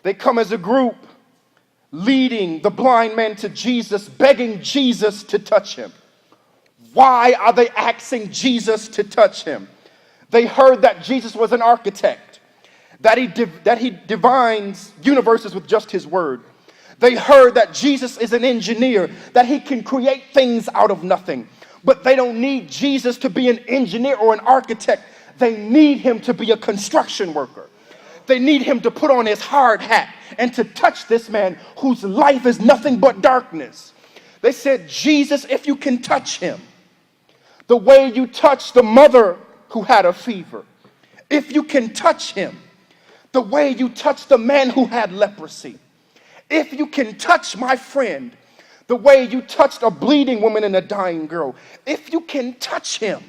They come as a group, leading the blind man to Jesus, begging Jesus to touch him. Why are they asking Jesus to touch him? They heard that Jesus was an architect, that he divines universes with just his word. They heard that Jesus is an engineer, that he can create things out of nothing. But they don't need Jesus to be an engineer or an architect. They need him to be a construction worker. They need him to put on his hard hat and to touch this man whose life is nothing but darkness. They said, Jesus, if you can touch him, the way you touched the mother who had a fever, if you can touch him, the way you touched the man who had leprosy, if you can touch my friend, the way you touched a bleeding woman and a dying girl, if you can touch him,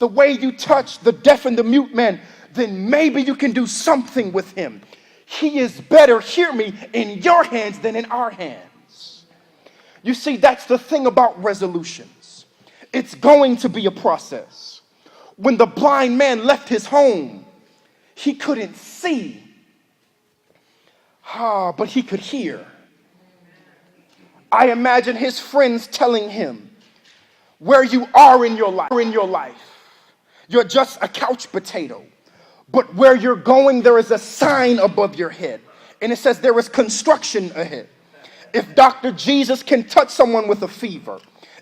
the way you touched the deaf and the mute man, then maybe you can do something with him. He is better, hear me, in your hands than in our hands. You see, that's the thing about resolutions. It's going to be a process. When the blind man left his home, he couldn't see, but he could hear. I imagine his friends telling him, where you are in your life, you're just a couch potato. But where you're going, there is a sign above your head. And it says there is construction ahead. If Dr. Jesus can touch someone with a fever,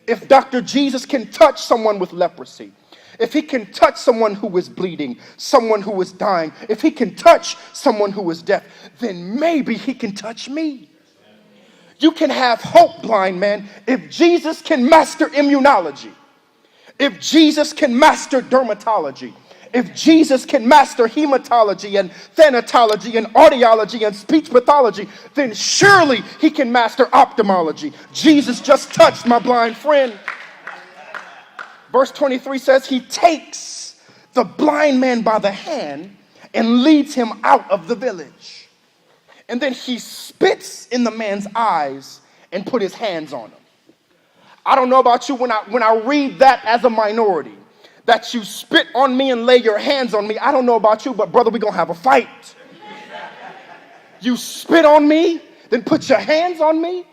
if Dr. Jesus can touch someone with leprosy, if he can touch someone who is bleeding, someone who is dying, if he can touch someone who is deaf, then maybe he can touch me. You can have hope, blind man, if Jesus can master immunology, if Jesus can master dermatology, if Jesus can master hematology and thanatology and audiology and speech pathology, then surely he can master ophthalmology. Jesus just touched my blind friend. Verse 23 says he takes the blind man by the hand and leads him out of the village. And then he spits in the man's eyes and put his hands on him. I don't know about you, when I read that as a minority, that you spit on me and lay your hands on me, I don't know about you, but brother, we're going to have a fight. You spit on me, then put your hands on me?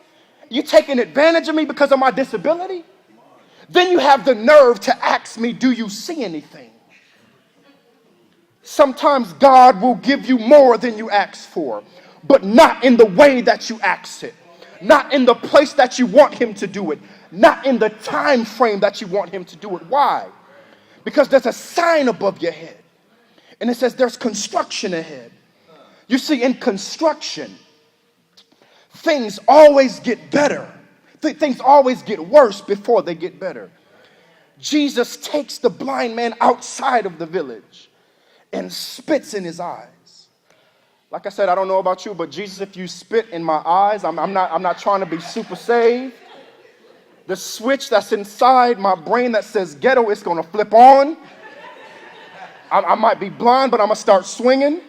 You taking advantage of me because of my disability? Then you have the nerve to ask me, do you see anything? Sometimes God will give you more than you ask for, but not in the way that you ask it, not in the place that you want him to do it, not in the time frame that you want him to do it. Why? Because there's a sign above your head, and it says there's construction ahead. You see, in construction, things always get better. Things always get worse before they get better. Jesus takes the blind man outside of the village and spits in his eyes. Like I said, I don't know about you, but Jesus, if you spit in my eyes, I'm not trying to be super saved. The switch that's inside my brain that says ghetto is going to flip on. I might be blind, but I'm going to start swinging.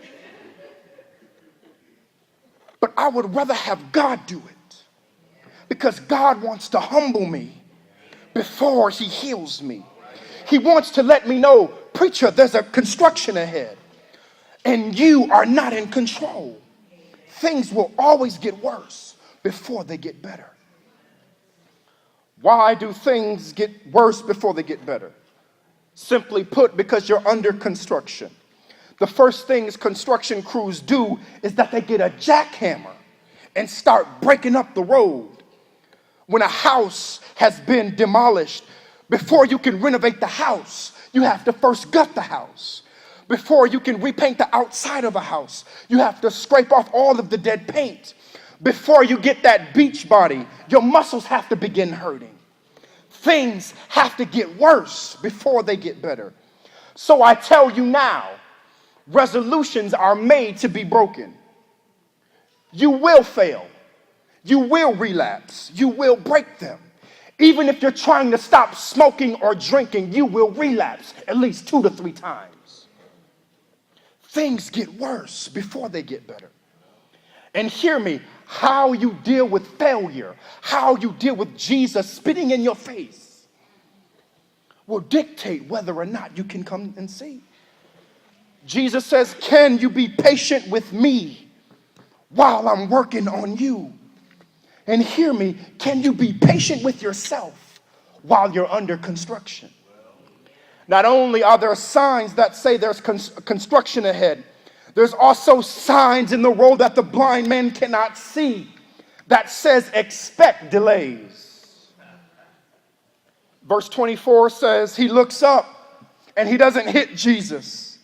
But I would rather have God do it, because God wants to humble me before he heals me. He wants to let me know, preacher, there's a construction ahead, and you are not in control. Things will always get worse before they get better. Why do things get worse before they get better? Simply put, because you're under construction. The first things construction crews do is that they get a jackhammer and start breaking up the road. When a house has been demolished, before you can renovate the house, you have to first gut the house. Before you can repaint the outside of a house, you have to scrape off all of the dead paint. Before you get that beach body, your muscles have to begin hurting. Things have to get worse before they get better. So I tell you now, resolutions are made to be broken. You will fail. You will relapse. You will break them. Even if you're trying to stop smoking or drinking, you will relapse at least 2 to 3 times. Things get worse before they get better. And hear me, how you deal with failure, how you deal with Jesus spitting in your face will dictate whether or not you can come and see. Jesus says, can you be patient with me while I'm working on you. And hear me, can you be patient with yourself while you're under construction? Not only are there signs that say there's construction ahead, there's also signs in the road that the blind man cannot see that says expect delays. Verse 24 says he looks up and he doesn't hit Jesus,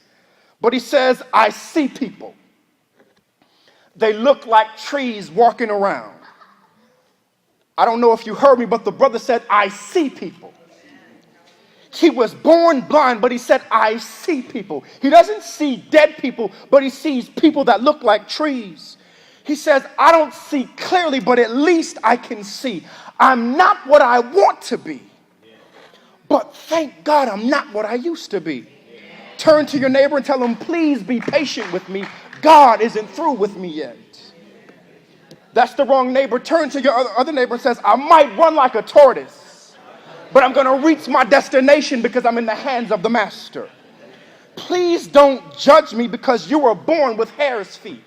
but he says, I see people. They look like trees walking around. I don't know if you heard me, but the brother said, I see people. He was born blind, but he said, I see people. He doesn't see dead people, but he sees people that look like trees. He says, I don't see clearly, but at least I can see. I'm not what I want to be, but thank God I'm not what I used to be. Turn to your neighbor and tell them, please be patient with me. God isn't through with me yet. That's the wrong neighbor. Turn to your other neighbor and says, I might run like a tortoise, but I'm going to reach my destination because I'm in the hands of the master. Please don't judge me because you were born with hare's feet.